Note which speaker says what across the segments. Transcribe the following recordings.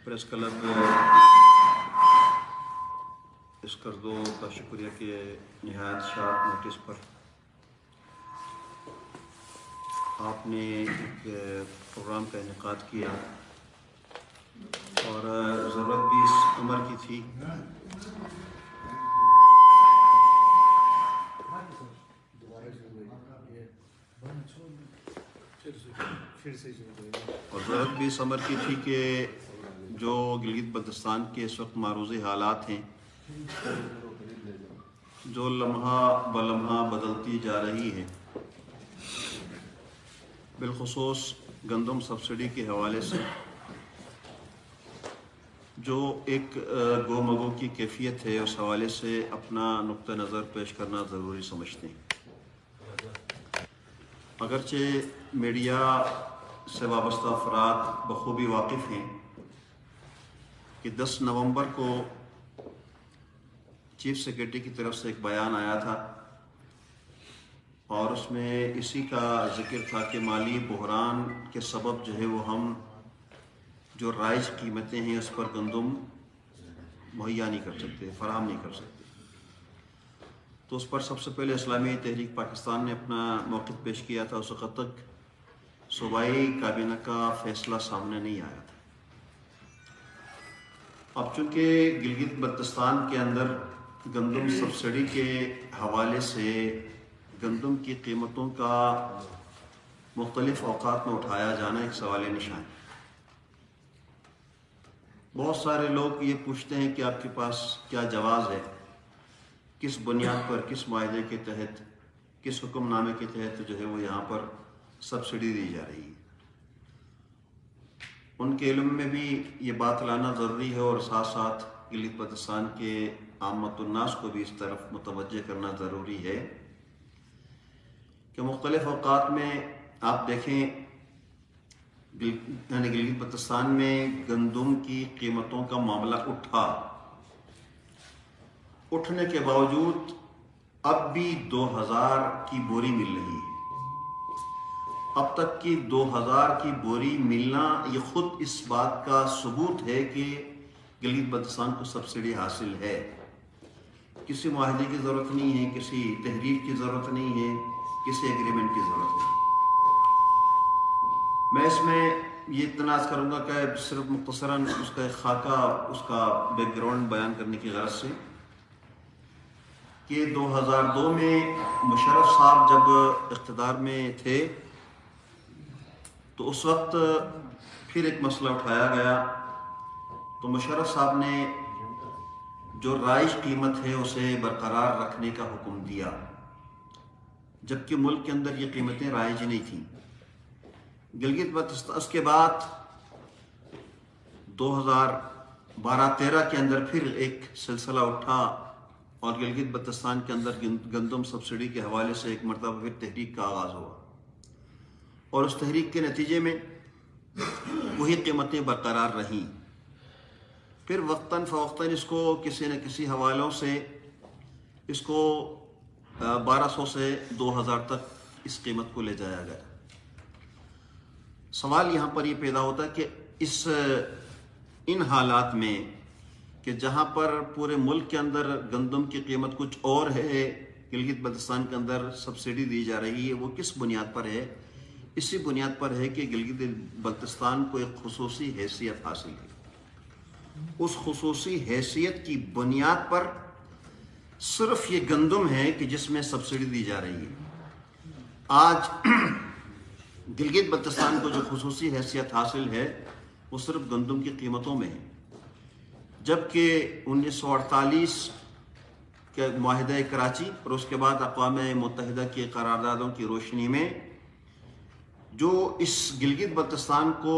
Speaker 1: Press club Skardu کا شکریہ کہ نہایت شارپ نوٹس پر آپ نے ایک پروگرام کا انعقاد کیا اور ضرورت بھی اس عمر کی تھی کہ جو گلگت بلتستان کے اس وقت معروضی حالات ہیں، جو لمحہ بلمحہ بدلتی جا رہی ہے، بالخصوص گندم سبسڈی کے حوالے سے جو ایک گو مگو کی کیفیت ہے، اس حوالے سے اپنا نقطہ نظر پیش کرنا ضروری سمجھتے ہیں۔ اگرچہ میڈیا سے وابستہ افراد بخوبی واقف ہیں کہ 10 نومبر کو چیف سیکرٹری کی طرف سے ایک بیان آیا تھا اور اس میں اسی کا ذکر تھا کہ مالی بحران کے سبب جو ہے وہ ہم جو رائج قیمتیں ہیں اس پر گندم مہیا نہیں کر سکتے، فراہم نہیں کر سکتے۔ تو اس پر سب سے پہلے اسلامی تحریک پاکستان نے اپنا موقف پیش کیا تھا۔ اس وقت تک صوبائی کابینہ کا فیصلہ سامنے نہیں آیا تھا۔ اب چونکہ گلگت بلتستان کے اندر گندم سبسڈی کے حوالے سے گندم کی قیمتوں کا مختلف اوقات میں اٹھایا جانا ایک سوال نشان ہے۔ بہت سارے لوگ یہ پوچھتے ہیں کہ آپ کے پاس کیا جواز ہے، کس بنیاد پر، کس معاہدے کے تحت، کس حکم نامے کے تحت جو ہے وہ یہاں پر سبسڈی دی جا رہی ہے۔ ان کے علم میں بھی یہ بات لانا ضروری ہے اور ساتھ ساتھ گلگت بلتستان کے عامت الناس کو بھی اس طرف متوجہ کرنا ضروری ہے کہ مختلف اوقات میں آپ دیکھیں گلگت بلتستان میں گندم کی قیمتوں کا معاملہ اٹھنے کے باوجود اب بھی 2000 کی بوری مل رہی ہے۔ اب تک کی 2000 کی بوری ملنا یہ خود اس بات کا ثبوت ہے کہ گلگت بلتستان کو سبسڈی حاصل ہے۔ کسی معاہدے کی ضرورت نہیں ہے، کسی تحریر کی ضرورت نہیں ہے، کسی ایگریمنٹ کی ضرورت نہیں۔ میں اس میں یہ اتنا عرض کروں گا کہ صرف مختصراً اس کا ایک خاکہ، اس کا بیک گراؤنڈ بیان کرنے کی غرض سے کہ 2002 میں مشرف صاحب جب اقتدار میں تھے تو اس وقت پھر ایک مسئلہ اٹھایا گیا، تو مشرف صاحب نے جو رائج قیمت ہے اسے برقرار رکھنے کا حکم دیا، جبکہ ملک کے اندر یہ قیمتیں رائج نہیں تھیں۔ گلگت بلتستان اس کے بعد 2012-13 کے اندر پھر ایک سلسلہ اٹھا اور گلگت بلتستان کے اندر گندم سبسڈی کے حوالے سے ایک مرتبہ پھر تحریک کا آغاز ہوا اور اس تحریک کے نتیجے میں وہی قیمتیں برقرار رہیں۔ پھر وقتاً فوقتاً اس کو کسی نہ کسی حوالوں سے اس کو 1200 سے 2000 تک اس قیمت کو لے جایا گیا۔ سوال یہاں پر یہ پیدا ہوتا ہے کہ ان حالات میں کہ جہاں پر پورے ملک کے اندر گندم کی قیمت کچھ اور ہے، گلگت بلتستان کے اندر سبسڈی دی جا رہی ہے، وہ کس بنیاد پر ہے؟ اسی بنیاد پر ہے کہ گلگت بلتستان کو ایک خصوصی حیثیت حاصل ہے۔ اس خصوصی حیثیت کی بنیاد پر صرف یہ گندم ہے کہ جس میں سبسڈی دی جا رہی ہے۔ آج گلگت بلتستان کو جو خصوصی حیثیت حاصل ہے وہ صرف گندم کی قیمتوں میں ہے، جبکہ 1948 کے معاہدہ کراچی اور اس کے بعد اقوام متحدہ کی قراردادوں کی روشنی میں جو اس گلگت بلتستان کو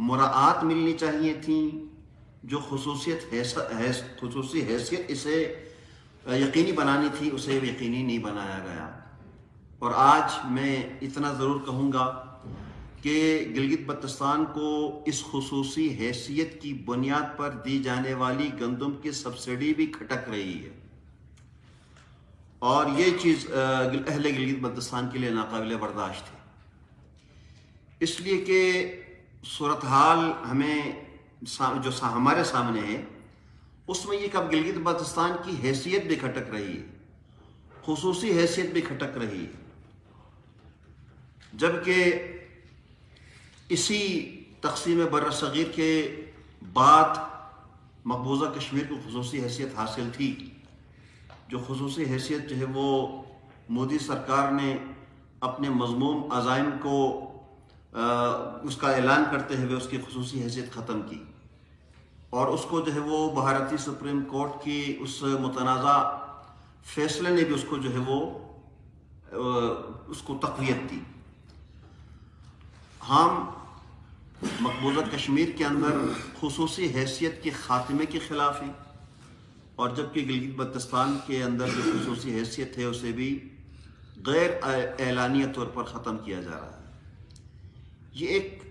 Speaker 1: مراعات ملنی چاہیے تھیں، جو خصوصی حیثیت اسے یقینی بنانی تھی، اسے یقینی نہیں بنایا گیا۔ اور آج میں اتنا ضرور کہوں گا کہ گلگت بلتستان کو اس خصوصی حیثیت کی بنیاد پر دی جانے والی گندم کی سبسڈی بھی کھٹک رہی ہے، اور یہ چیز اہل گلگت بلتستان کے لیے ناقابل برداشت ہے، اس لیے کہ صورتحال ہمیں جو ہمارے سامنے ہے اس میں یہ کہ اب گلگت بلتستان کی حیثیت بھی کھٹک رہی ہے، خصوصی حیثیت بھی کھٹک رہی ہے، جبکہ اسی تقسیم بر صغیر کے بعد مقبوضہ کشمیر کو خصوصی حیثیت حاصل تھی، جو خصوصی حیثیت جو ہے وہ مودی سرکار نے اپنے مذموم عزائم کو اس کا اعلان کرتے ہوئے اس کی خصوصی حیثیت ختم کی، اور اس کو جو ہے وہ بھارتی سپریم کورٹ کی اس متنازع فیصلے نے بھی اس کو جو ہے وہ اس کو تقویت دی۔ ہم مقبوضہ کشمیر کے اندر خصوصی حیثیت کے خاتمے کے خلاف ہیں، اور جبکہ گلگت بلتستان کے اندر جو خصوصی حیثیت ہے اسے بھی غیر اعلانیہ طور پر ختم کیا جا رہا ہے۔ یہ ایک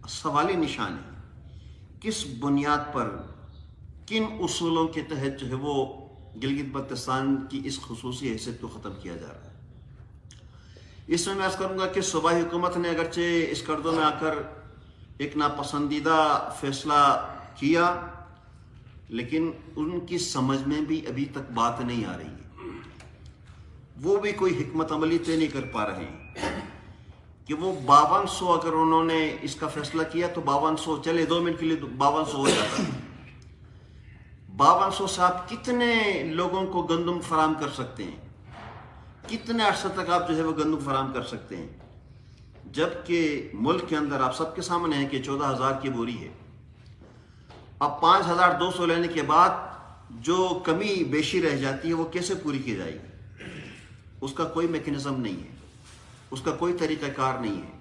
Speaker 1: سوالی نشان ہے، کس بنیاد پر، کن اصولوں کے تحت جو ہے وہ گلگت بلتستان کی اس خصوصی حیثیت کو ختم کیا جا رہا ہے۔ اس میں عرض کروں گا کہ صوبائی حکومت نے اگرچہ اس کردوں میں آ کر ایک ناپسندیدہ فیصلہ کیا، لیکن ان کی سمجھ میں بھی ابھی تک بات نہیں آ رہی ہے، وہ بھی کوئی حکمت عملی طے نہیں کر پا رہے ہیں کہ وہ 5200 اگر انہوں نے اس کا فیصلہ کیا تو 5200 چلے 2 منٹ کے لیے 5200 ہو جاتا ہے، 5200 سے آپ کتنے لوگوں کو گندم فراہم کر سکتے ہیں، کتنے عرصے تک آپ جو ہے وہ گندم فراہم کر سکتے ہیں، جبکہ ملک کے اندر آپ سب کے سامنے ہے کہ 14,000 کی بوری ہے۔ اب 5,200 لینے کے بعد جو کمی بیشی رہ جاتی ہے وہ کیسے پوری کی جائے گی؟ اس کا کوئی میکینزم نہیں ہے، اس کا کوئی طریقہ کار نہیں ہے۔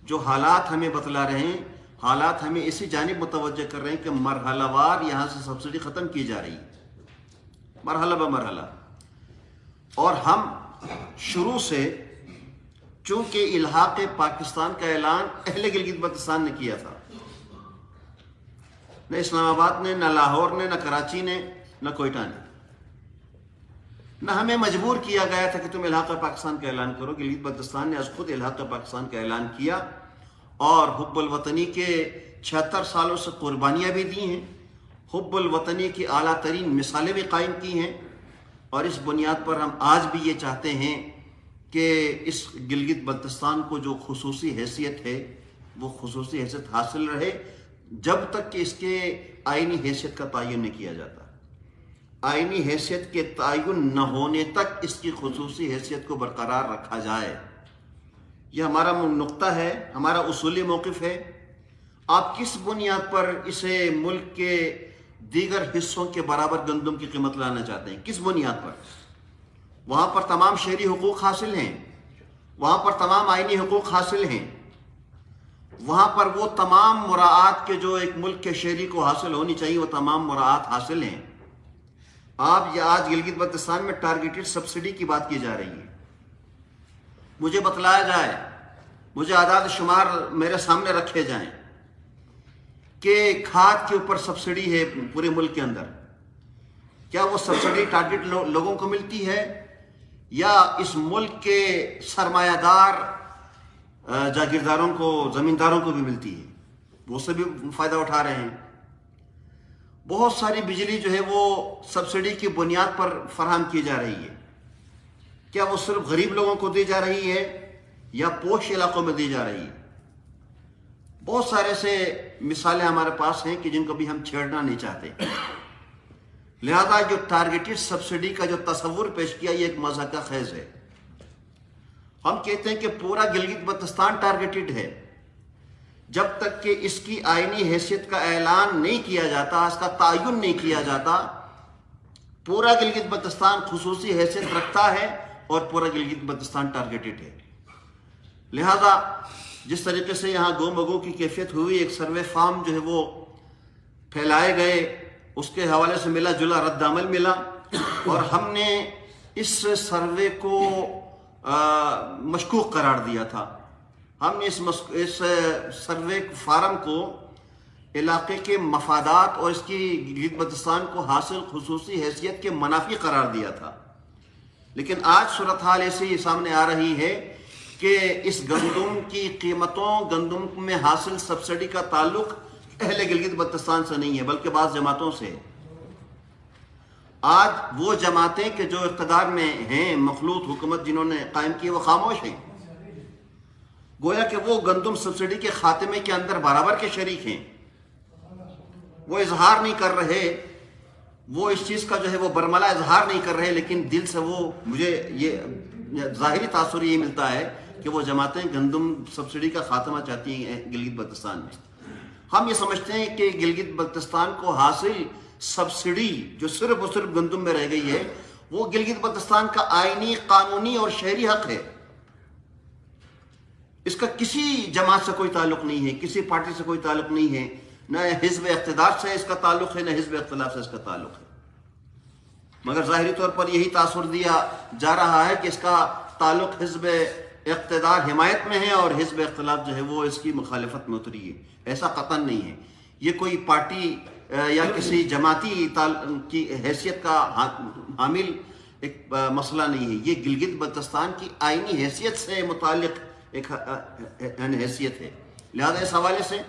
Speaker 1: جو حالات ہمیں بتلا رہے ہیں، حالات ہمیں اسی جانب متوجہ کر رہے ہیں کہ مرحلہ وار یہاں سے سبسڈی ختم کی جا رہی ہے، مرحلہ بمرحلہ، اور ہم شروع سے چونکہ الحاق پاکستان کا اعلان اہل گلگت بلتستان نے کیا تھا، نہ اسلام آباد نے، نہ لاہور نے، نہ کراچی نے، نہ کوئٹہ نے، نہ ہمیں مجبور کیا گیا تھا کہ تم الحاق پاکستان کا اعلان کرو۔ گلگت بلتستان نے از خود الحاق پاکستان کا اعلان کیا، اور حب الوطنی کے 76 سالوں سے قربانیاں بھی دی ہیں، حب الوطنی کی اعلیٰ ترین مثالیں بھی قائم کی ہیں، اور اس بنیاد پر ہم آج بھی یہ چاہتے ہیں کہ اس گلگت بلتستان کو جو خصوصی حیثیت ہے وہ خصوصی حیثیت حاصل رہے، جب تک کہ اس کے آئینی حیثیت کا تعین نہیں کیا جاتا۔ آئینی حیثیت کے تعین نہ ہونے تک اس کی خصوصی حیثیت کو برقرار رکھا جائے، یہ ہمارا نقطہ ہے، ہمارا اصولی موقف ہے۔ آپ کس بنیاد پر اسے ملک کے دیگر حصوں کے برابر گندم کی قیمت لانا چاہتے ہیں؟ کس بنیاد پر؟ وہاں پر تمام شہری حقوق حاصل ہیں، وہاں پر تمام آئینی حقوق حاصل ہیں، وہاں پر وہ تمام مراعات کے جو ایک ملک کے شہری کو حاصل ہونی چاہیے وہ تمام مراعات حاصل ہیں۔ آپ یہ آج گلگت بلتستان میں ٹارگیٹڈ سبسڈی کی بات کی جا رہی ہے، مجھے بتلایا جائے، مجھے اعداد شمار میرے سامنے رکھے جائیں کہ کھاد کے اوپر سبسڈی ہے پورے ملک کے اندر، کیا وہ سبسڈی ٹارگیٹ لوگوں کو ملتی ہے یا اس ملک کے سرمایہ دار جاگیرداروں کو، زمینداروں کو بھی ملتی ہے؟ وہ سے بھی فائدہ اٹھا رہے ہیں۔ بہت ساری بجلی جو ہے وہ سبسڈی کی بنیاد پر فراہم کی جا رہی ہے، کیا وہ صرف غریب لوگوں کو دی جا رہی ہے یا پوش علاقوں میں دی جا رہی ہے؟ بہت سارے سے مثالیں ہمارے پاس ہیں کہ جن کو بھی ہم چھیڑنا نہیں چاہتے۔ لہذا جو ٹارگیٹڈ سبسڈی کا جو تصور پیش کیا یہ ایک مضحکہ خیز ہے۔ ہم کہتے ہیں کہ پورا گلگت بلتستان ٹارگیٹڈ ہے، جب تک کہ اس کی آئینی حیثیت کا اعلان نہیں کیا جاتا، اس کا تعین نہیں کیا جاتا، پورا گلگت بلتستان خصوصی حیثیت رکھتا ہے اور پورا گلگت بلتستان ٹارگیٹڈ ہے۔ لہذا جس طریقے سے یہاں گو مگو کی کیفیت ہوئی، ایک سروے فارم جو ہے وہ پھیلائے گئے، اس کے حوالے سے ملا جلا رد عمل ملا، اور ہم نے اس سروے کو مشکوک قرار دیا تھا۔ ہم نے اس سروے فارم کو علاقے کے مفادات اور اس کی گلگت بلتستان کو حاصل خصوصی حیثیت کے منافی قرار دیا تھا، لیکن آج صورتحال ایسی سامنے آ رہی ہے کہ اس گندم کی قیمتوں، گندم میں حاصل سبسڈی کا تعلق اہل گلگت بلتستان سے نہیں ہے بلکہ بعض جماعتوں سے. آج وہ جماعتیں کہ جو اقتدار میں ہیں، مخلوط حکومت جنہوں نے قائم کی، وہ خاموش ہیں. گویا کہ وہ گندم سبسڈی کے خاتمے کے اندر برابر کے شریک ہیں. وہ اظہار نہیں کر رہے، وہ اس چیز کا جو ہے وہ برملا اظہار نہیں کر رہے، لیکن دل سے وہ، مجھے یہ ظاہری تاثر یہ ملتا ہے کہ وہ جماعتیں گندم سبسڈی کا خاتمہ چاہتی ہیں گلگت بلتستان میں. ہم یہ سمجھتے ہیں کہ گلگت بلتستان کو حاصل سبسڈی جو صرف اور صرف گندم میں رہ گئی ہے، وہ گلگت بلتستان کا آئینی، قانونی اور شہری حق ہے. اس کا کسی جماعت سے کوئی تعلق نہیں ہے، کسی پارٹی سے کوئی تعلق نہیں ہے، نہ حزب اقتدار سے اس کا تعلق ہے، نہ حزب اختلاف سے اس کا تعلق ہے. مگر ظاہری طور پر یہی تاثر دیا جا رہا ہے کہ اس کا تعلق حزب اقتدار حمایت میں ہے اور حزب اختلاف جو ہے وہ اس کی مخالفت میں اتری ہے. ایسا قطعاً نہیں ہے. یہ کوئی پارٹی یا کسی جماعتی کی حیثیت کا حامل ایک مسئلہ نہیں ہے. یہ گلگت بلتستان کی آئینی حیثیت سے متعلق ایک حیثیت ہے. لہذا اس حوالے سے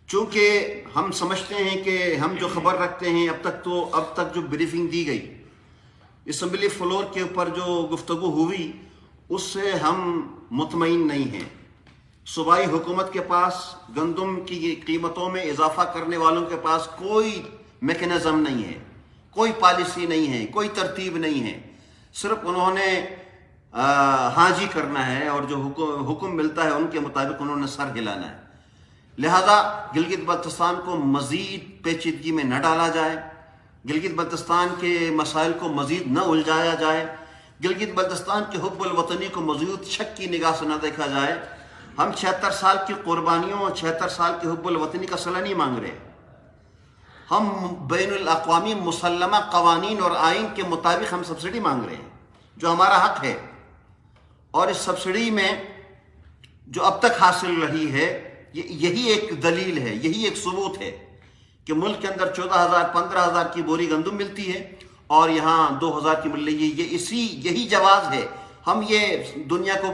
Speaker 1: چونکہ ہم سمجھتے ہیں کہ ہم جو خبر رکھتے ہیں، اب تک جو بریفنگ دی گئی، اسمبلی فلور کے اوپر جو گفتگو ہوئی، اس سے ہم مطمئن نہیں ہیں. صوبائی حکومت کے پاس گندم کی قیمتوں میں اضافہ کرنے والوں کے پاس کوئی میکنزم نہیں ہے، کوئی پالیسی نہیں ہے، کوئی ترتیب نہیں ہے. صرف انہوں نے ہاں جی کرنا ہے اور جو حکم ملتا ہے ان کے مطابق انہوں نے سر ہلانا ہے. لہذا گلگت بلتستان کو مزید پیچیدگی میں نہ ڈالا جائے، گلگت بلتستان کے مسائل کو مزید نہ الجھایا جائے، گلگت بلتستان کے حب الوطنی کو مزید شک کی نگاہ سے نہ دیکھا جائے. ہم 76 سال کی قربانیوں اور 76 سال کے حب الوطنی کا صلہ نہیں مانگ رہے. ہم بین الاقوامی مسلمہ قوانین اور آئین کے مطابق ہم سبسڈی مانگ رہے ہیں جو ہمارا حق ہے. اور اس سبسڈی میں جو اب تک حاصل رہی ہے، یہی ایک دلیل ہے، یہی ایک ثبوت ہے کہ ملک کے اندر 14,000 15,000 کی بوری گندم ملتی ہے اور یہاں 2,000 کی مل رہی ہے. یہی جواز ہے. ہم یہ دنیا کو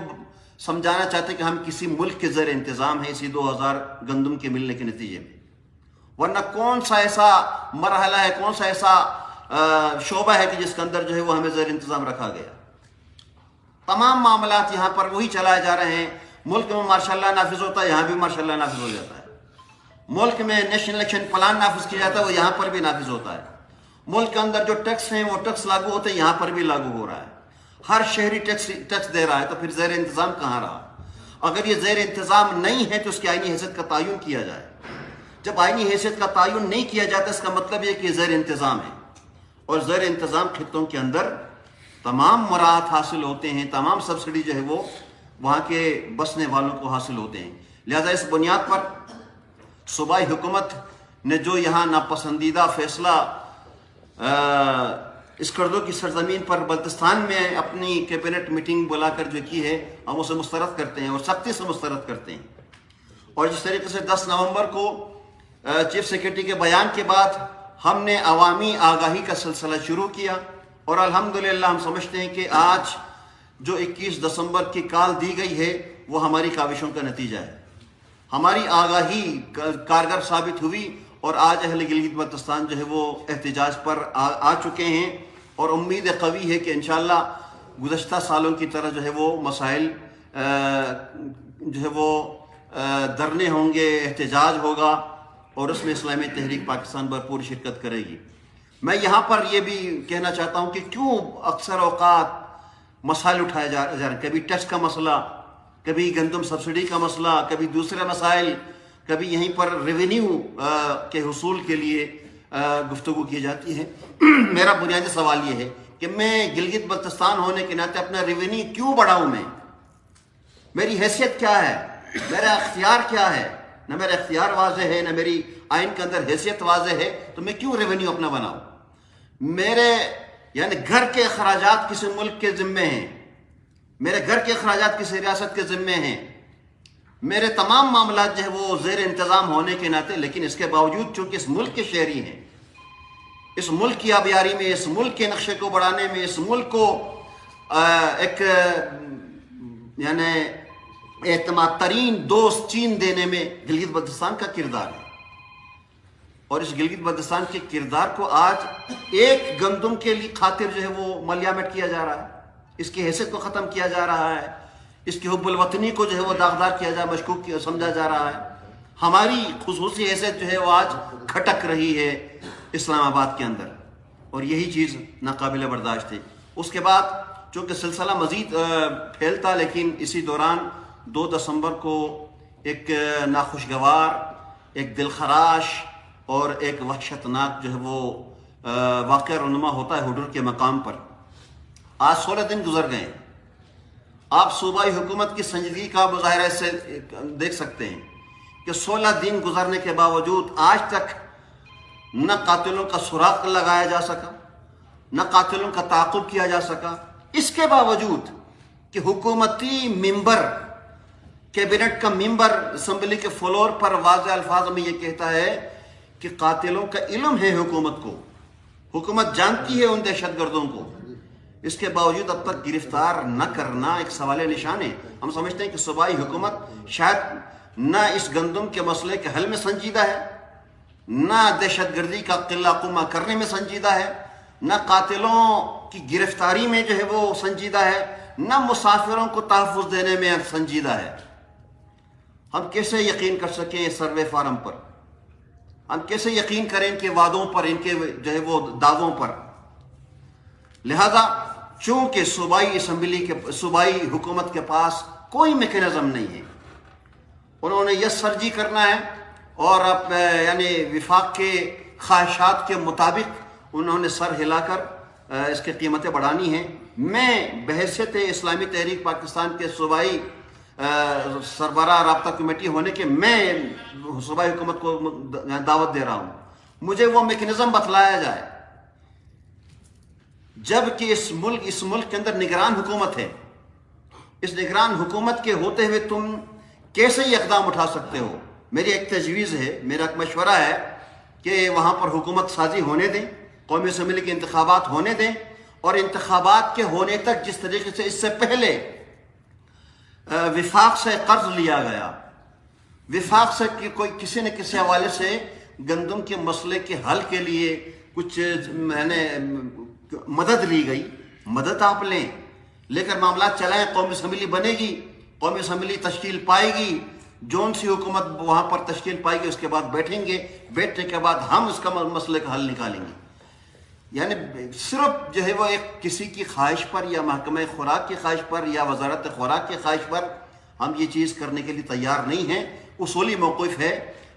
Speaker 1: سمجھانا چاہتے ہیں کہ ہم کسی ملک کے زیر انتظام ہیں اسی 2,000 گندم کے ملنے کے نتیجے میں. ورنہ کون سا ایسا مرحلہ ہے، کون سا ایسا شعبہ ہے کہ جس کے اندر جو ہے وہ ہمیں زیر انتظام رکھا گیا. تمام معاملات یہاں پر وہی چلائے جا رہے ہیں. ملک میں ماشاء اللہ نافذ ہوتا ہے، یہاں بھی ماشاء اللہ نافذ ہو جاتا ہے. ملک میں نیشنل الیکشن پلان نافذ کیا جاتا ہے، وہ یہاں پر بھی نافذ ہوتا ہے. ملک کے اندر جو ٹیکس ہیں وہ ٹیکس لاگو ہوتے ہیں، یہاں پر بھی لاگو ہو رہا ہے. ہر شہری ٹیکس دے رہا ہے، تو پھر زیر انتظام کہاں رہا؟ اگر یہ زیر انتظام نہیں ہے تو اس کی آئینی حیثیت کا تعین کیا جائے. جب آئینی حیثیت کا تعین نہیں کیا جاتا، اس کا مطلب یہ کہ یہ زیر انتظام ہے. اور زیر انتظام خطوں کے اندر تمام مراعات حاصل ہوتے ہیں، تمام سبسڈی جو ہے وہ وہاں کے بسنے والوں کو حاصل ہوتے ہیں. لہذا اس بنیاد پر صوبائی حکومت نے جو یہاں ناپسندیدہ فیصلہ اسکردو کی سرزمین پر بلتستان میں اپنی کیبنٹ میٹنگ بلا کر جو کی ہے، ہم اسے مسترد کرتے ہیں اور سختی سے مسترد کرتے ہیں. اور جس طریقے سے 10 نومبر کو چیف سیکرٹری کے بیان کے بعد ہم نے عوامی آگاہی کا سلسلہ شروع کیا، اور الحمدللہ ہم سمجھتے ہیں کہ آج جو 21 دسمبر کی کال دی گئی ہے وہ ہماری کاوشوں کا نتیجہ ہے. ہماری آگاہی کارگر ثابت ہوئی اور آج اہل گلگت بلتستان جو ہے وہ احتجاج پر آ چکے ہیں. اور امید قوی ہے کہ انشاءاللہ گزشتہ سالوں کی طرح جو ہے وہ مسائل جو ہے وہ دھرنے ہوں گے، احتجاج ہوگا، اور اس میں اسلامی تحریک پاکستان بھرپور شرکت کرے گی. میں یہاں پر یہ بھی کہنا چاہتا ہوں کہ کیوں اکثر اوقات مسائل اٹھائے جا رہے ہیں، کبھی ٹیکس کا مسئلہ، کبھی گندم سبسڈی کا مسئلہ، کبھی دوسرے مسائل، کبھی یہیں پر ریونیو کے حصول کے لیے گفتگو کی جاتی ہے. میرا بنیادی سوال یہ ہے کہ میں گلگت بلتستان ہونے کے ناطے اپنا ریونیو کیوں بڑھاؤں؟ میں میری حیثیت کیا ہے، میرا اختیار کیا ہے؟ نہ میرا اختیار واضح ہے، نہ میری آئین کے اندر حیثیت واضح ہے، تو میں کیوں ریونیو اپنا بناؤں؟ میرے یعنی گھر کے اخراجات کسی ملک کے ذمے ہیں، میرے گھر کے اخراجات کسی ریاست کے ذمے ہیں، میرے تمام معاملات جو ہے وہ زیر انتظام ہونے کے ناطے، لیکن اس کے باوجود چونکہ اس ملک کے شہری ہیں، اس ملک کی آبیاری میں، اس ملک کے نقشے کو بڑھانے میں، اس ملک کو ایک یعنی اعتماد ترین دوست چین دینے میں گلگت بلتستان کا کردار ہے، اور اس گلگت بلتستان کے کردار کو آج ایک گندم کے لیے خاطر جو ہے وہ ملیامت کیا جا رہا ہے، اس کی حیثیت کو ختم کیا جا رہا ہے، اس کی حب الوطنی کو جو ہے وہ داغدار کیا جا مشکوک سمجھا جا رہا ہے، ہماری خصوصی حیثیت جو ہے وہ آج کھٹک رہی ہے اسلام آباد کے اندر، اور یہی چیز ناقابل برداشت ہے۔ اس کے بعد چونکہ سلسلہ مزید پھیلتا، لیکن اسی دوران 2 دسمبر کو ایک ناخوشگوار، ایک دلخراش اور ایک وحشتناک جو ہے وہ واقعہ رونما ہوتا ہے حضور کے مقام پر۔ آج 16 دن گزر گئے، آپ صوبائی حکومت کی سنجیدگی کا مظاہرہ سے دیکھ سکتے ہیں کہ 16 دن گزرنے کے باوجود آج تک نہ قاتلوں کا سراغ لگایا جا سکا، نہ قاتلوں کا تعاقب کیا جا سکا، اس کے باوجود کہ حکومتی ممبر، کیبنٹ کا ممبر اسمبلی کے فلور پر واضح الفاظ میں یہ کہتا ہے کہ قاتلوں کا علم ہے حکومت کو، حکومت جانتی ہے ان دہشت گردوں کو، اس کے باوجود اب تک گرفتار نہ کرنا ایک سوال نشان ہے۔ ہم سمجھتے ہیں کہ صوبائی حکومت شاید نہ اس گندم کے مسئلے کے حل میں سنجیدہ ہے، نہ دہشت گردی کا قلہ قمہ کرنے میں سنجیدہ ہے، نہ قاتلوں کی گرفتاری میں جو ہے وہ سنجیدہ ہے، نہ مسافروں کو تحفظ دینے میں سنجیدہ ہے۔ ہم کیسے یقین کر سکیں سروے فارم پر؟ ہم کیسے یقین کریں ان کے وعدوں پر، ان کے جو ہے وہ دعووں پر؟ لہذا چونکہ صوبائی حکومت کے پاس کوئی میکینزم نہیں ہے، انہوں نے یس سرجی کرنا ہے، اور اب یعنی وفاق کے خواہشات کے مطابق انہوں نے سر ہلا کر اس کی قیمتیں بڑھانی ہیں۔ میں بحیثیت اسلامی تحریک پاکستان کے صوبائی سربراہ رابطہ کمیٹی ہونے کے میں صوبائی حکومت کو دعوت دے رہا ہوں، مجھے وہ میکینزم بتلایا جائے، جبکہ اس ملک کے اندر نگران حکومت ہے۔ اس نگران حکومت کے ہوتے ہوئے تم کیسے یہ اقدام اٹھا سکتے ہو؟ میری ایک تجویز ہے، میرا ایک مشورہ ہے کہ وہاں پر حکومت سازی ہونے دیں، قومی اسمبلی کے انتخابات ہونے دیں، اور انتخابات کے ہونے تک جس طریقے سے اس سے پہلے وفاق سے قرض لیا گیا، وفاق سے کوئی کسی نہ کسی حوالے سے گندم کے مسئلے کے حل کے لیے کچھ مدد لی گئی، مدد آپ لیں، لے کر معاملات چلائیں، قومی اسمبلی بنے گی، قومی اسمبلی تشکیل پائے گی، جون سی حکومت وہاں پر تشکیل پائے گی، اس کے بعد بیٹھیں گے، بیٹھنے کے بعد ہم اس کا مسئلے کا حل نکالیں گے۔ یعنی صرف جو ہے وہ ایک کسی کی خواہش پر، یا محکمہ خوراک کی خواہش پر، یا وزارت خوراک کی خواہش پر ہم یہ چیز کرنے کے لیے تیار نہیں ہیں۔ اصولی موقف ہے،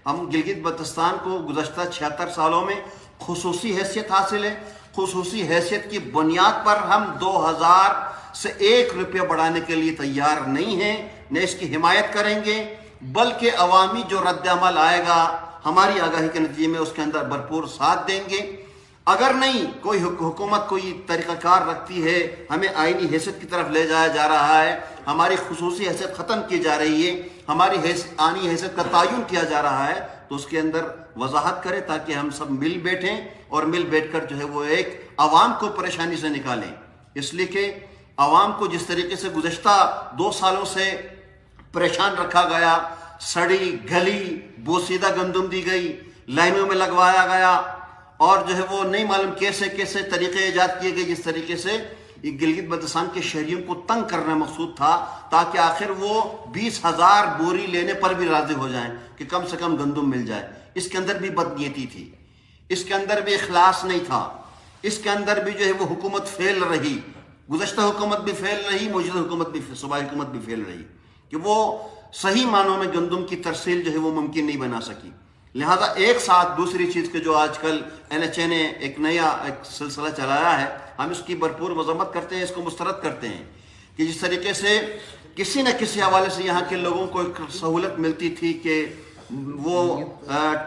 Speaker 1: ہم گلگت بلتستان کو گزشتہ 76 سالوں میں خصوصی حیثیت حاصل ہے، خصوصی حیثیت کی بنیاد پر ہم 2000 سے 1 روپیہ بڑھانے کے لیے تیار نہیں ہیں، نہ اس کی حمایت کریں گے، بلکہ عوامی جو رد عمل آئے گا ہماری آگاہی کے نتیجے میں اس کے اندر بھرپور ساتھ دیں گے۔ اگر نہیں کوئی حکومت کوئی طریقہ کار رکھتی ہے، ہمیں آئینی حیثیت کی طرف لے جایا جا رہا ہے، ہماری خصوصی حیثیت ختم کی جا رہی ہے، ہماری آئینی حیثیت کا تعین کیا جا رہا ہے، تو اس کے اندر وضاحت کرے تاکہ ہم سب مل بیٹھیں اور مل بیٹھ کر جو ہے وہ ایک عوام کو پریشانی سے نکالیں۔ اس لیے کہ عوام کو جس طریقے سے گزشتہ 2 سالوں سے پریشان رکھا گیا، سڑی گلی بوسیدہ گندم دی گئی، لائنوں میں لگوایا گیا، اور جو ہے وہ نہیں معلوم کیسے کیسے طریقے ایجاد کیے گئے، جس طریقے سے یہ گلگت بلتستان کے شہریوں کو تنگ کرنا مقصود تھا، تاکہ آخر وہ 20,000 بوری لینے پر بھی راضی ہو جائیں کہ کم سے کم گندم مل جائے۔ اس کے اندر بھی بدنیتی تھی، اس کے اندر بھی اخلاص نہیں تھا، اس کے اندر بھی جو ہے وہ حکومت فیل رہی، گزشتہ حکومت بھی فیل رہی، موجودہ حکومت بھی، صوبائی حکومت بھی فیل رہی، کہ وہ صحیح معنوں میں گندم کی ترسیل جو ہے وہ ممکن نہیں بنا سکی۔ لہذا ایک ساتھ دوسری چیز کے جو آج کل NHA نے ایک نیا سلسلہ چلایا ہے، ہم اس کی بھرپور مذمت کرتے ہیں، اس کو مسترد کرتے ہیں، کہ جس طریقے سے کسی نہ کسی حوالے سے یہاں کے لوگوں کو ایک سہولت ملتی تھی کہ وہ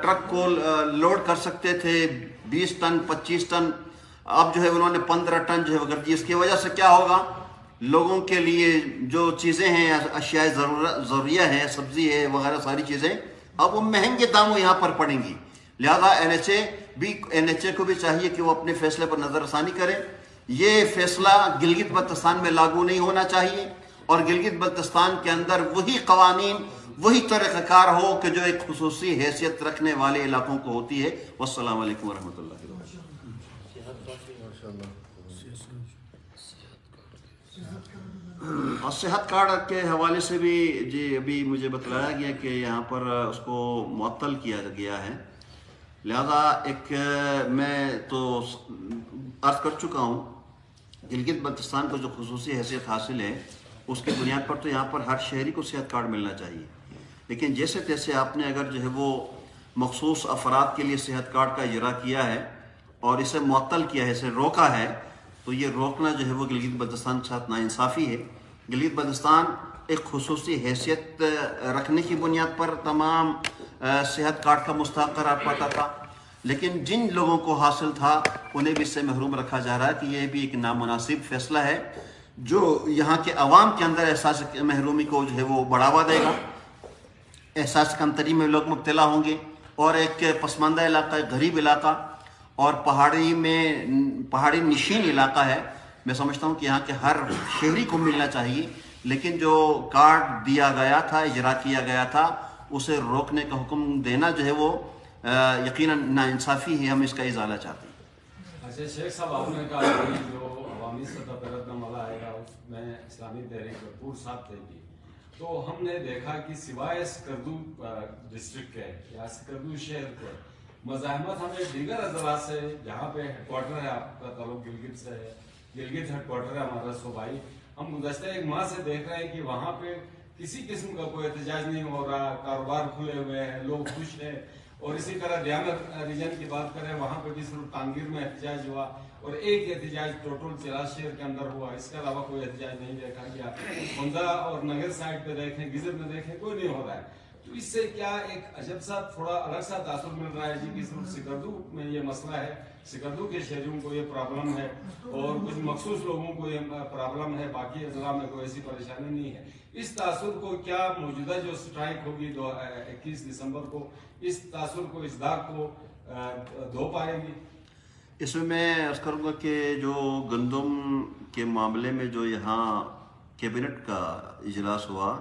Speaker 1: ٹرک کو لوڈ کر سکتے تھے 20 ٹن 25 ٹن، اب جو ہے انہوں نے 15 ٹن جو ہے وہ کر دی۔ اس کی وجہ سے کیا ہوگا؟ لوگوں کے لیے جو چیزیں ہیں، اشیاء ضروریہ ہیں، سبزی ہے وغیرہ ساری چیزیں، اب وہ مہنگے داموں یہاں پر پڑیں گی۔ لہذا NHA کو بھی چاہیے کہ وہ اپنے فیصلے پر نظر ثانی کرے۔ یہ فیصلہ گلگت بلتستان میں لاگو نہیں ہونا چاہیے، اور گلگت بلتستان کے اندر وہی قوانین وہی طریقہ کار ہو کہ جو ایک خصوصی حیثیت رکھنے والے علاقوں کو ہوتی ہے. والسلام علیکم ورحمۃ اللہ وبرکاتہ. اور صحت کارڈ کے حوالے سے بھی جی ابھی مجھے بتلایا گیا کہ یہاں پر اس کو معطل کیا گیا ہے. لہذا ایک میں تو عرض کر چکا ہوں گلگت بلتستان کو جو خصوصی حیثیت حاصل ہے اس کی بنیاد پر تو یہاں پر ہر شہری کو صحت کارڈ ملنا چاہیے. لیکن جیسے تیسے آپ نے اگر جو ہے وہ مخصوص افراد کے لیے صحت کارڈ کا اجرا کیا ہے اور اسے معطل کیا ہے، اسے روکا ہے، تو یہ روکنا جو ہے وہ گلگت بلتستان کے ساتھ ناانصافی ہے. گلگت بلتستان ایک خصوصی حیثیت رکھنے کی بنیاد پر تمام صحت کارڈ کا مستحق قرار پاتا تھا، لیکن جن لوگوں کو حاصل تھا انہیں بھی اس سے محروم رکھا جا رہا ہے. کہ یہ بھی ایک نامناسب فیصلہ ہے جو یہاں کے عوام کے اندر احساس محرومی کو جو ہے وہ بڑھاوا دے گا. احساس کمتری میں لوگ مبتلا ہوں گے، اور ایک پسماندہ علاقہ، ایک غریب علاقہ اور پہاڑی نشین علاقہ ہے. میں سمجھتا ہوں کہ یہاں کے ہر شہری کو ملنا چاہیے، لیکن جو کارڈ دیا گیا تھا، اجرا کیا گیا تھا، اسے روکنے کا حکم دینا جو ہے وہ یقیناً ناانصافی ہے. ہم اس کا ازالہ چاہتے ہیں.
Speaker 2: اچھا شیخ صاحب، آپ نے کہا کہ جو عوامی سطح پر رد عمل آئے گا اس میں اسلامی تحریک بھرپور ساتھ دے گی. تو ہم نے دیکھا کہ سوائے سکردو ڈسٹرکٹ کے یا سکردو شہر کے مزاحمت ہمیں دیگر اضلاع سے، جہاں پہ ہیڈ کوارٹر ہے، آپ کا تعلق گلگت سے ہے، گلگت ہیڈ کوارٹر ہے ہمارا صوبائی، ہم گزشتہ ایک ماہ سے دیکھ رہے ہیں کہ وہاں پہ کسی قسم کا کوئی احتجاج نہیں ہو رہا، کاروبار کھلے ہوئے ہیں، لوگ خوش ہیں. اور اسی طرح دیانت ریجن کی بات کریں، وہاں پہ بھی صرف تانگیر میں احتجاج ہوا اور ایک احتجاج ٹوٹل چراز شہر کے اندر ہوا. اس کے علاوہ کوئی احتجاج نہیں دیکھا گیا. منزا اور نگر سائڈ پہ دیکھیں، گزر میں دیکھیں، کوئی نہیں ہو رہا ہے. تو اس سے کیا ایک عجب سا تھوڑا الگ سا تاثر مل رہا ہے جی کہ صرف سکردو میں یہ مسئلہ ہے، سکردو کے شہریوں کو یہ پرابلم ہے اور کچھ مخصوص لوگوں کو یہ پرابلم ہے، باقی اضلاع میں کوئی ایسی پریشانی نہیں ہے. اس تاثر کو کیا موجودہ جو سٹرائک ہوگی 21 دسمبر کو، اس تاثر کو، اس داغ کو دھو پائے گی؟
Speaker 1: اس میں عرض کروں گا کہ جو گندم کے معاملے میں جو یہاں کیبنٹ کا اجلاس ہوا،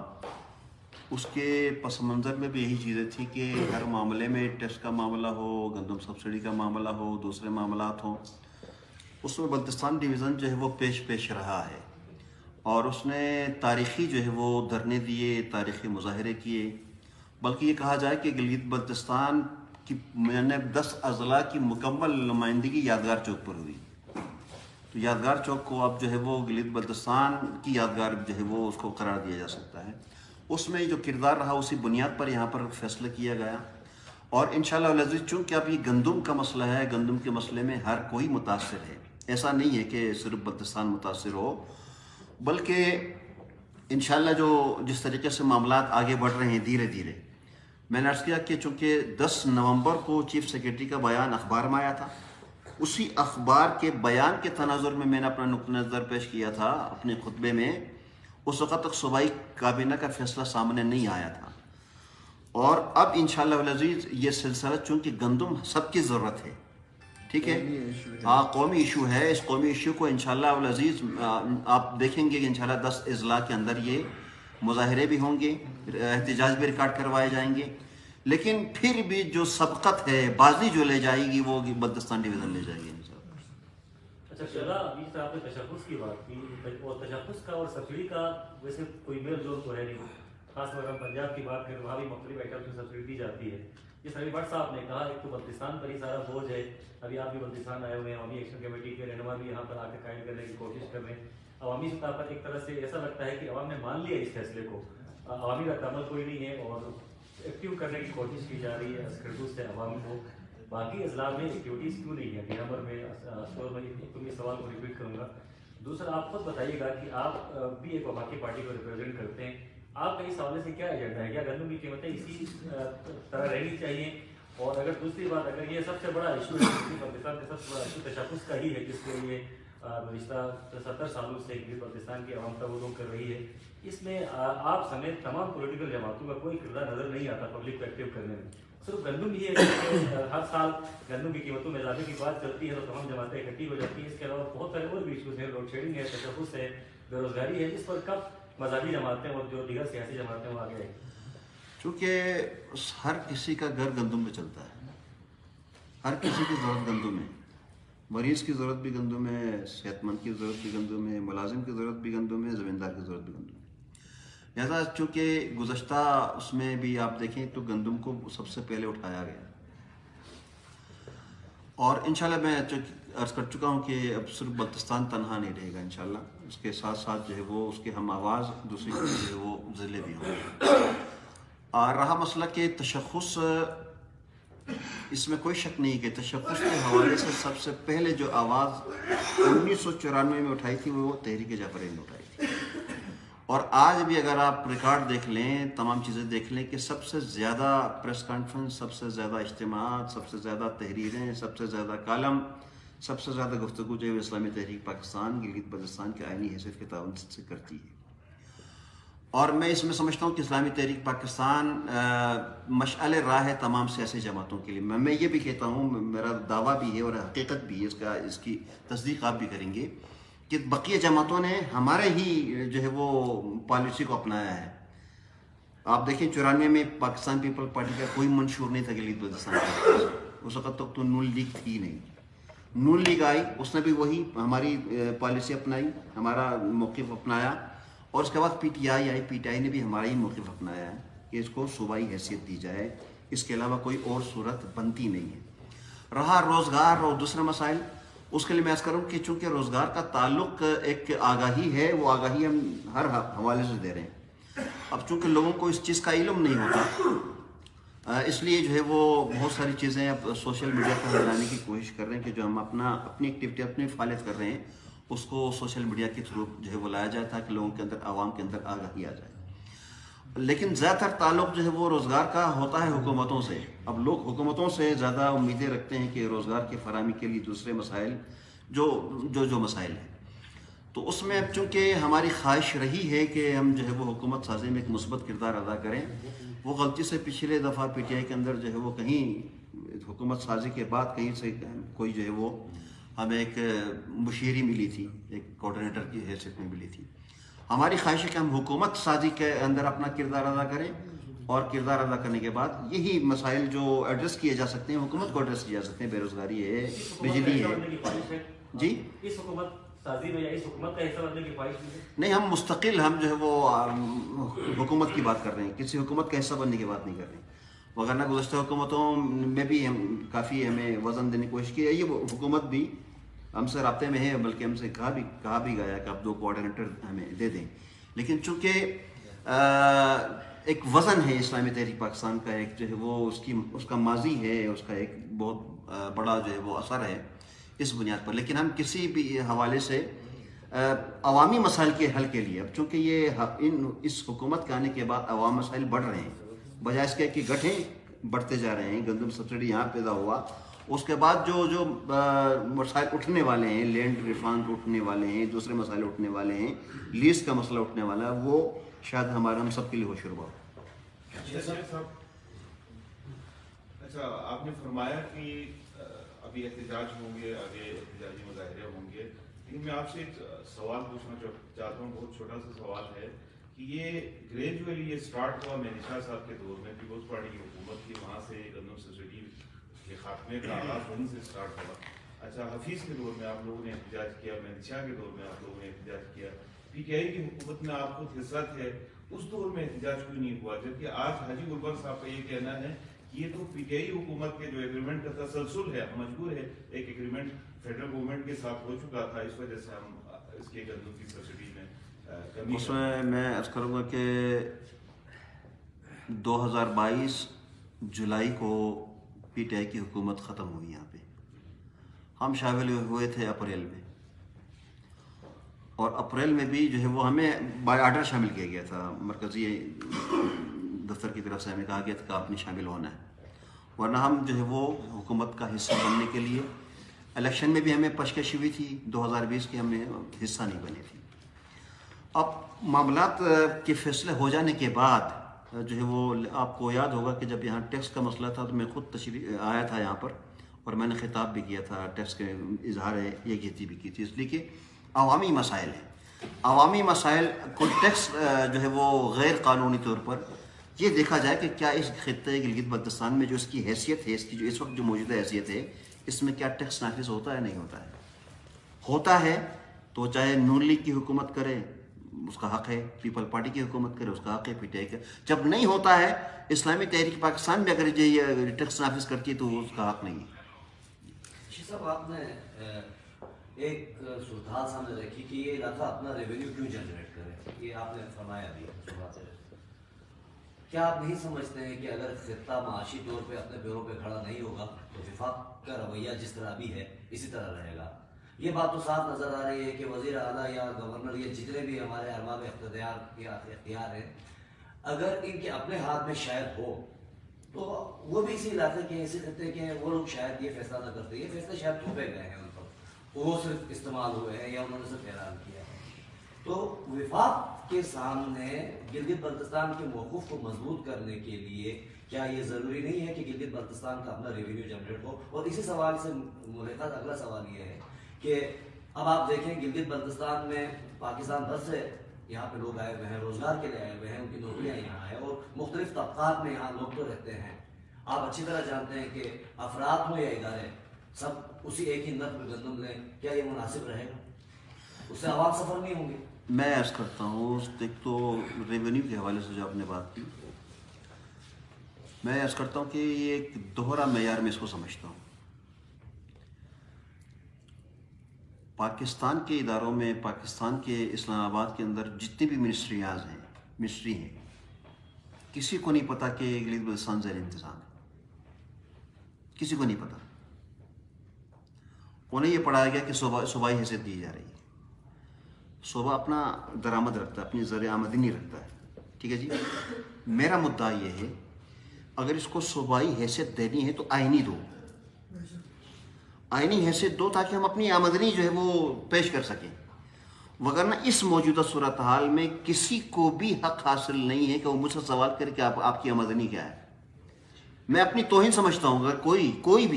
Speaker 1: اس کے پس منظر میں بھی یہی چیزیں تھیں کہ ہر معاملے میں ٹیکس کا معاملہ ہو، گندم سبسڈی کا معاملہ ہو، دوسرے معاملات ہوں، اس میں بلتستان ڈویژن جو ہے وہ پیش رہا ہے. اور اس نے تاریخی جو ہے وہ دھرنے دیے، تاریخی مظاہرے کیے. بلکہ یہ کہا جائے کہ گلگت بلتستان کی میں نے 10 اضلاع کی مکمل نمائندگی یادگار چوک پر ہوئی. تو یادگار چوک کو اب جو ہے وہ گلگت بلتستان کی یادگار جو ہے وہ اس کو قرار دیا جا سکتا ہے. اس میں جو کردار رہا اسی بنیاد پر یہاں پر فیصلہ کیا گیا. اور انشاءاللہ العزیز چونکہ اب یہ گندم کا مسئلہ ہے، گندم کے مسئلے میں ہر کوئی متاثر ہے. ایسا نہیں ہے کہ صرف بلتستان متاثر ہو، بلکہ انشاءاللہ جو جس طریقے سے معاملات آگے بڑھ رہے ہیں دھیرے دھیرے. میں نے عرض کیا کہ چونکہ 10 نومبر کو چیف سیکریٹری کا بیان اخبار میں آیا تھا، اسی اخبار کے بیان کے تناظر میں نے اپنا نقطہ نظر پیش کیا تھا اپنے خطبے میں. اس وقت تک صوبائی کابینہ کا فیصلہ سامنے نہیں آیا تھا. اور اب انشاءاللہ العزیز یہ سلسلہ، چونکہ گندم سب کی ضرورت ہے، ٹھیک ہے، ہاں قومی ایشو ہے. اس قومی ایشو کو انشاءاللہ العزیز آپ دیکھیں گے کہ انشاءاللہ 10 اضلاع کے اندر یہ مظاہرے بھی ہوں گے، احتجاج بھی ریکارڈ کروائے جائیں گے. لیکن پھر بھی جو سبقت ہے، بازی جو لے جائے گی وہ بلتستان ڈویژن لے جائے گی.
Speaker 3: اچھا شہزاد، ابھی سے آپ نے تشخص کی بات کی، اور تشخص کا اور سبسڈی کا ویسے کوئی میل جول تو ہے نہیں. خاص طور پر ہم پنجاب کی بات کریں، وہاں بھی مختلف آئٹم کی سبسڈی دی جاتی ہے. جس ابھی بٹ صاحب نے کہا، ایک تو بلتستان پر ہی سارا بوجھ ہے. ابھی آپ بھی بلتستان آئے ہوئے ہیں، عوامی ایکشن کمیٹی کے رہنما بھی یہاں پر آ کے قائم کرنے کی کوشش کر رہے ہیں. عوامی سطح پر ایک طرح سے ایسا لگتا ہے کہ عوام نے مان لیا اس فیصلے کو، عوامی رد عمل کوئی نہیں ہے اور ایکٹیو کرنے کی کوشش کی جا رہی ہے اسکردو سے عوام کو. باقی اضلاع میں ایکٹیویٹیز کیوں نہیں ہے دسمبر میں؟ یہ سوال کو ریپیٹ کروں گا. دوسرا آپ خود بتائیے گا کہ آپ بھی ایک وفاقی پارٹی کو ریپرزینٹ کرتے ہیں، آپ کا اس حوالے سے کیا ایجنڈا ہے؟ کیا گندم کی قیمتیں اسی طرح رہنی چاہیے؟ اور اگر دوسری بات، اگر یہ سب سے بڑا ایشو ہے، پاکستان کا سب سے بڑا ایشو تشخص کا ہی ہے، جس کے لیے گزشتہ 70 سالوں سے پاکستان کی عوام تبادل کر رہی ہے، اس میں آپ سمیت تمام پولیٹیکل جماعتوں کا کوئی کردار نظر نہیں آتا پبلک کو ایکٹیو کرنے میں. صرف گندم ہی ہے کہ ہر سال گندم کی قیمتوں میں اضافے کی بات چلتی ہے تو تمام جماعتیں اکٹھی ہو جاتی ہیں. اس کے علاوہ بہت سارے اور بھی ایشوز ہیں، لوڈ شیڈنگ ہے، تشخص ہے، بے روزگاری ہے. اس پر کب مذہبی جماعتیں اور جو دیگر سیاسی جماعتیں وہ آگے آئیں؟
Speaker 1: چونکہ ہر کسی کا گھر گندم میں چلتا ہے، ہر کسی کی ضرورت گندم ہے، مریض کی ضرورت بھی گندم ہے، صحت مند کی ضرورت بھی گندم ہے، ملازم کی ضرورت بھی گندم ہے، زمیندار کی ضرورت بھی گندم ہے۔ لہذا چونکہ گزشتہ اس میں بھی آپ دیکھیں تو گندم کو سب سے پہلے اٹھایا گیا، اور انشاءاللہ میں عرض کر چکا ہوں کہ اب صرف بلتستان تنہا نہیں رہے گا انشاءاللہ، اس کے ساتھ ساتھ جو ہے وہ اس کے ہم آواز دوسری جو ہے وہ ضلع بھی ہوں۔ اور رہا مسئلہ کہ تشخص، اس میں کوئی شک نہیں کہ تشخص کے حوالے سے سب سے پہلے جو آواز 1994 میں اٹھائی تھی وہ تحریک جعفریہ نے اٹھائی تھی، اور آج بھی اگر آپ ریکارڈ دیکھ لیں، تمام چیزیں دیکھ لیں کہ سب سے زیادہ پریس کانفرنس، سب سے زیادہ اجتماعات، سب سے زیادہ تحریریں، سب سے زیادہ کالم، سب سے زیادہ گفتگو جو ہے اسلامی تحریک پاکستان گلگت بلتستان کے آئینی حیثیت کے تعاون سے کرتی ہے۔ اور میں اس میں سمجھتا ہوں کہ اسلامی تحریک پاکستان مشعل راہ ہے تمام سیاسی جماعتوں کے لیے۔ میں یہ بھی کہتا ہوں، میرا دعویٰ بھی ہے اور حقیقت بھی ہے، اس کی تصدیق آپ بھی کریں گے کہ بقیہ جماعتوں نے ہمارے ہی جو ہے وہ پالیسی کو اپنایا ہے۔ آپ دیکھیں 94 میں پاکستان پیپل پارٹی کا کوئی منشور نہیں تھا گلگت بلتستان کا، اس وقت تک تو نون لیگ تھی نہیں۔ نون لیگ آئی، اس نے بھی وہی ہماری پالیسی اپنائی، ہمارا موقف اپنایا، اور اس کے بعد P T I I, P T I نے بھی ہمارا ہی موقف اپنایا ہے کہ اس کو صوبائی حیثیت دی جائے، اس کے علاوہ کوئی اور صورت بنتی نہیں ہے۔ رہا روزگار اور دوسرے مسائل، اس کے لیے میں عرض کروں کہ چونکہ روزگار کا تعلق ایک آگاہی ہے، وہ آگاہی ہم ہر حوالے سے دے رہے ہیں۔ اب چونکہ لوگوں کو اس چیز کا علم نہیں ہوتا، اس لیے جو ہے وہ بہت ساری چیزیں اب سوشل میڈیا پر لانے کی کوشش کر رہے ہیں کہ جو ہم اپنی ایکٹیویٹی، اپنی فعالیت کر رہے ہیں اس کو سوشل میڈیا کے تھرو جو ہے وہ لایا جائے تاکہ لوگوں کے اندر، عوام کے اندر آگاہی آ جائے۔ لیکن زیادہ تر تعلق جو ہے وہ روزگار کا ہوتا ہے حکومتوں سے۔ اب لوگ حکومتوں سے زیادہ امیدیں رکھتے ہیں کہ روزگار کی فراہمی کے لیے دوسرے مسائل جو مسائل ہیں، تو اس میں اب چونکہ ہماری خواہش رہی ہے کہ ہم جو ہے وہ حکومت سازی میں ایک مثبت کردار ادا کریں، وہ غلطی سے پچھلے دفعہ پی ٹی آئی کے اندر جو ہے وہ کہیں حکومت سازی کے بعد کہیں سے کوئی جو ہے وہ ہمیں ایک مشیری ملی تھی، ایک کوآرڈینیٹر کی حیثیت میں ملی تھی۔ ہماری خواہش ہے کہ ہم حکومت سازی کے اندر اپنا کردار ادا کریں، اور کردار ادا کرنے کے بعد یہی مسائل جو ایڈریس کیے جا سکتے ہیں، حکومت کو ایڈریس کیے جا سکتے ہیں، بے روزگاری ہے، بجلی ہے۔ جی
Speaker 3: اس حکومت سازی میں یا اس حکومت کا حصہ بننے کی خواہش
Speaker 1: نہیں، ہم مستقل، ہم جو ہے وہ حکومت کی بات کر رہے ہیں، کسی حکومت کا حصہ بننے کی بات نہیں کر رہے ہیں۔ وغیرہ گزشتہ حکومتوں میں بھی ہم کافی ہمیں وزن دینے کی کوشش کی ہے، یہ حکومت بھی ہم سے رابطے میں ہے، بلکہ ہم سے کہا بھی گیا کہ آپ 2 کوآرڈینیٹر ہمیں دے دیں۔ لیکن چونکہ ایک وزن ہے اسلامی تحریک پاکستان کا، ایک جو ہے وہ اس کا ماضی ہے، اس کا ایک بہت بڑا جو ہے وہ اثر ہے اس بنیاد پر، لیکن ہم کسی بھی حوالے سے عوامی مسائل کے حل کے لیے، اب چونکہ یہ اس حکومت کے آنے کے بعد عوامی مسائل بڑھ رہے ہیں، بجائے اس کے کہ گٹھیں بڑھتے جا رہے ہیں۔ گندم سبسڈی یہاں پیدا ہوا، اس کے بعد جو مسائل اٹھنے والے ہیں، لینڈ ریفانڈ اٹھنے والے ہیں، دوسرے مسائل اٹھنے والے ہیں، لیز کا مسئلہ اٹھنے والا ہے، وہ شاید ہم سب کے لیے ہو شروع ہو۔
Speaker 4: اچھا، آپ نے فرمایا کہ ابھی احتجاج ہوں گے، آگے احتجاجی مظاہرے ہوں گے، لیکن میں آپ سے ایک سوال پوچھنا چاہتا ہوں، بہت چھوٹا سا سوال ہے کہ یہ گریجولی یہ سٹارٹ ہوا مینیشا صاحب کے دور میں، پیپلز پارٹی کی حکومت کی، وہاں سے گندم سبسڈی کے خاتمے کا آغاز وہیں سے سٹارٹ ہوا۔ اچھا، حفیظ کے دور میں آپ لوگوں نے احتجاج کیا، مینیشا کے دور میں آپ لوگوں نے احتجاج کیا، پی ٹی آئی کی حکومت میں آپ خود حصہ تھے، اس دور میں احتجاج کیوں نہیں ہوا؟ جبکہ آج حاجی گلبر صاحب کا یہ کہنا ہے کہ یہ تو پی ٹی آئی حکومت کے جو ایگریمنٹ کا تسلسل ہے، مجبور ہے، ایک ایگریمنٹ فیڈرل گورنمنٹ کے ساتھ ہو چکا تھا، اس وجہ سے ہم اس کے گندم کی سبسڈی میں کمی۔
Speaker 1: اس میں عرض کروں گا کہ 2022 جولائی کو پی ٹی آئی کی حکومت ختم ہوئی، یہاں پہ ہم شامل ہوئے تھے اپریل میں، اور اپریل میں بھی جو ہے وہ ہمیں بائی آرڈر شامل کیا گیا تھا، مرکزی دفتر کی طرف سے ہمیں کہا گیا تھا کہ آپ نے شامل ہونا ہے، ورنہ ہم جو ہے وہ حکومت کا حصہ بننے کے لیے الیکشن میں بھی ہمیں پیشکش ہوئی تھی، 2020 کی ہمیں حصہ نہیں بنی تھی۔ اب معاملات کے فیصلے ہو جانے کے بعد جو ہے وہ آپ کو یاد ہوگا کہ جب یہاں ٹیکس کا مسئلہ تھا تو میں خود تشریف آیا تھا یہاں پر، اور میں نے خطاب بھی کیا تھا، ٹیکس کے اظہار یکجہتی بھی کی تھی، اس لیے کہ عوامی مسائل ہیں۔ عوامی مسائل کو ٹیکس جو ہے وہ غیر قانونی طور پر یہ دیکھا جائے کہ کیا اس خطے گلگت بلتستان میں جو اس کی حیثیت ہے، اس کی جو اس وقت جو موجودہ حیثیت ہے، اس میں کیا ٹیکس نافذ ہوتا ہے نہیں ہوتا ہے. ہوتا ہے تو چاہے نون لیگ کی حکومت کرے اس کا حق ہے، پیپل پارٹی کی حکومت کرے اس کا حق ہے، پی ٹی آئی کا. جب نہیں ہوتا ہے اسلامی تحریک پاکستان بھی اگر یہ ٹیکس نافذ کرتی ہے تو اس کا حق نہیں ہے.
Speaker 5: صاحب آپ نے ایک صورتحال سامنے رکھی کہ یہ علاقہ اپنا ریونیو کیوں جنریٹ کرے، یہ آپ نے فرمایا بھی. کیا آپ نہیں سمجھتے ہیں کہ اگر خطہ معاشی طور پہ اپنے پیروں پہ کھڑا نہیں ہوگا تو وفاق کا رویہ جس طرح بھی ہے اسی طرح رہے گا؟ یہ بات تو صاف نظر آ رہی ہے کہ وزیر اعلیٰ یا گورنر یا جتنے بھی ہمارے ارباب اختیار ہیں، اگر ان کے اپنے ہاتھ میں شاید ہو تو وہ بھی اسی علاقے کے اسی خطے کے وہ لوگ شاید یہ فیصلہ نہ کرتے. یہ فیصلے شاید تھوپے گئے ہیں ان پر، وہ صرف استعمال ہوئے ہیں یا انہوں نے صرف اعلان کیا ہے. تو وفاق کے سامنے گلگت بلتستان کے موقف کو مضبوط کرنے کے لیے کیا یہ ضروری نہیں ہے کہ گلگت بلتستان کا اپنا ریونیو جنریٹ ہو؟ اور اسی سوال سے ملحقہ اگلا سوال یہ ہے کہ اب آپ دیکھیں گلگت بلتستان میں پاکستان بھر سے یہاں پہ لوگ آئے ہوئے ہیں، روزگار کے لیے آئے ہوئے ہیں، ان کی نوکریاں یہاں ہیں اور مختلف طبقات میں یہاں لوگ تو رہتے ہیں. آپ اچھی طرح جانتے ہیں کہ افراد ہوں یا ادارے سب اسی ایک ہی نرخ پہ گندم لیں، کیا یہ مناسب رہے گا؟ اس سے عوام سفر نہیں ہوں گے.
Speaker 1: میں عرض کرتا ہوں ایک تو ریونیو کے حوالے سے جو آپ نے بات کی، میں عرض کرتا ہوں کہ یہ ایک دوہرا معیار میں اس کو سمجھتا ہوں. پاکستان کے اداروں میں، پاکستان کے اسلام آباد کے اندر جتنی بھی منسٹری ہیں، کسی کو نہیں پتا کہ گلگت بلتستان زیر انتظام ہے. کسی کو نہیں پتا. انہیں یہ پڑھایا گیا کہ صوبائی حیثیت دی جا رہی ہے. صوبہ اپنا درآمد رکھتا ہے، اپنی ذریعہ آمدنی رکھتا ہے. ٹھیک ہے جی. میرا مدعا یہ ہے اگر اس کو صوبائی حیثیت دینی ہے تو آئینی دو، آئینی حیثیت دو تاکہ ہم اپنی آمدنی جو ہے وہ پیش کر سکیں. وگرنہ اس موجودہ صورتحال میں کسی کو بھی حق حاصل نہیں ہے کہ وہ مجھ سے سوال کرے کہ آپ کی آمدنی کیا ہے. میں اپنی توہین سمجھتا ہوں اگر کوئی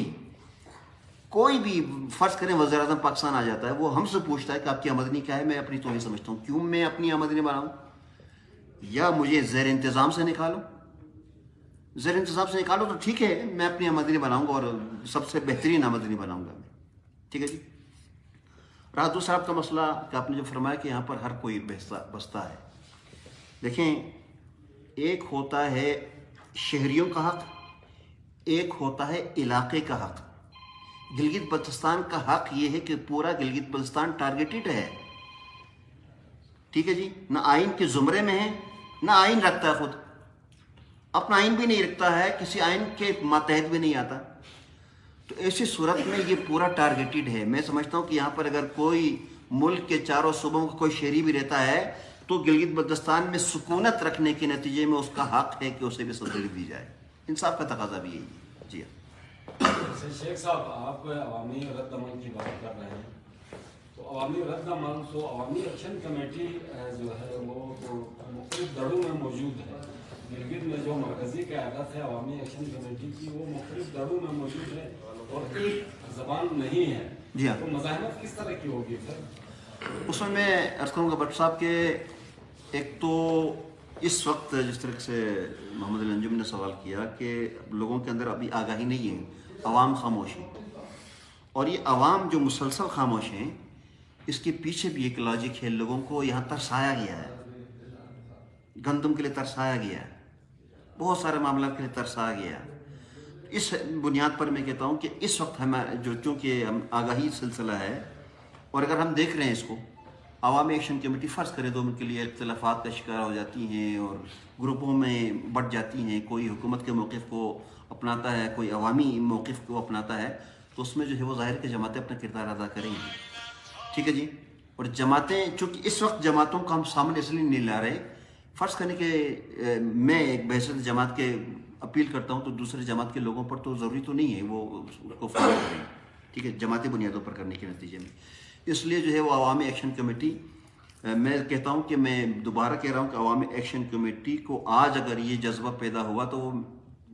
Speaker 1: بھی فرض کریں وزیر اعظم پاکستان آ جاتا ہے، وہ ہم سے پوچھتا ہے کہ آپ کی آمدنی کیا ہے، میں اپنی توہین سمجھتا ہوں. کیوں میں اپنی آمدنی بناؤں؟ یا مجھے زیر انتظام سے نکالو. زیر انتظام سے نکالو تو ٹھیک ہے، میں اپنی آمدنی بناؤں گا اور سب سے بہترین آمدنی بناؤں گا میں. ٹھیک ہے جی. رہا دوسرا آپ کا مسئلہ کہ آپ نے جو فرمایا کہ یہاں پر ہر کوئی بستا ہے. دیکھیں، ایک ہوتا ہے شہریوں کا حق، ایک ہوتا ہے علاقے کا حق. گلگت بلتستان کا حق یہ ہے کہ پورا گلگت بلتستان ٹارگیٹڈ ہے. ٹھیک ہے جی. نہ آئین کے زمرے میں ہے، نہ آئین رکھتا ہے، خود اپنا آئین بھی نہیں رکھتا ہے، کسی آئین کے ماتحت بھی نہیں آتا. تو ایسی صورت میں یہ پورا ٹارگیٹڈ ہے. میں سمجھتا ہوں کہ یہاں پر اگر کوئی ملک کے چاروں صوبوں کا کوئی شہری بھی رہتا ہے تو گلگت بلتستان میں سکونت رکھنے کے نتیجے میں اس کا حق ہے کہ اسے بھی صدری دی جائے. انصاف کا تقاضا بھی یہی ہے. جی ہاں.
Speaker 2: شیخ صاحب، آپ عوامی رد عمل کی بات کر رہے ہیں، تو عوامی رد عمل تو عوامی ایکشن کمیٹی جو ہے وہ تو مختلف دڑوں میں موجود ہے. گلگت میں جو مرکزی قیادت ہے عوامی ایکشن کمیٹی کی، وہ مختلف دڑوں میں موجود ہے اور ایک زبان نہیں ہے.
Speaker 1: جی ہاں.
Speaker 2: تو مزاحمت کس طرح کی ہوگی پھر؟
Speaker 1: اس میں عرض کروں گا بٹ صاحب کہ ایک تو اس وقت جس طرح سے محمد الانجم نے سوال کیا کہ لوگوں کے اندر ابھی آگاہی نہیں ہے، عوام خاموش ہیں. اور یہ عوام جو مسلسل خاموش ہیں، اس کے پیچھے بھی ایک لاجک ہے. لوگوں کو یہاں ترسایا گیا ہے، گندم کے لیے ترسایا گیا ہے، بہت سارے معاملات کے لیے ترسایا گیا ہے. اس بنیاد پر میں کہتا ہوں کہ اس وقت چونکہ آگاہی سلسلہ ہے اور اگر ہم دیکھ رہے ہیں اس کو، عوامی ایکشن کمیٹی فرض کرے 2 منٹ کے لیے اختلافات کا شکار ہو جاتی ہیں اور گروپوں میں بٹ جاتی ہیں، کوئی حکومت کے موقف کو اپناتا ہے، کوئی عوامی موقف کو اپناتا ہے، تو اس میں جو ہے وہ ظاہر کہ جماعتیں اپنا کردار ادا کریں گی. ٹھیک ہے جی. اور جماعتیں چونکہ اس وقت جماعتوں کو ہم سامنے اس لیے نہیں لا رہے، فرض کرنے کہ میں ایک بحثیت جماعت کے اپیل کرتا ہوں تو دوسرے جماعت کے لوگوں پر تو ضروری تو نہیں ہے وہ اس کو فالو کریں. ٹھیک ہے. جماعتی بنیادوں پر کرنے کے نتیجے میں اس لیے جو ہے وہ عوامی ایکشن کمیٹی، میں کہتا ہوں کہ میں دوبارہ کہہ رہا ہوں کہ عوامی ایکشن کمیٹی کو آج اگر یہ جذبہ پیدا ہوا تو وہ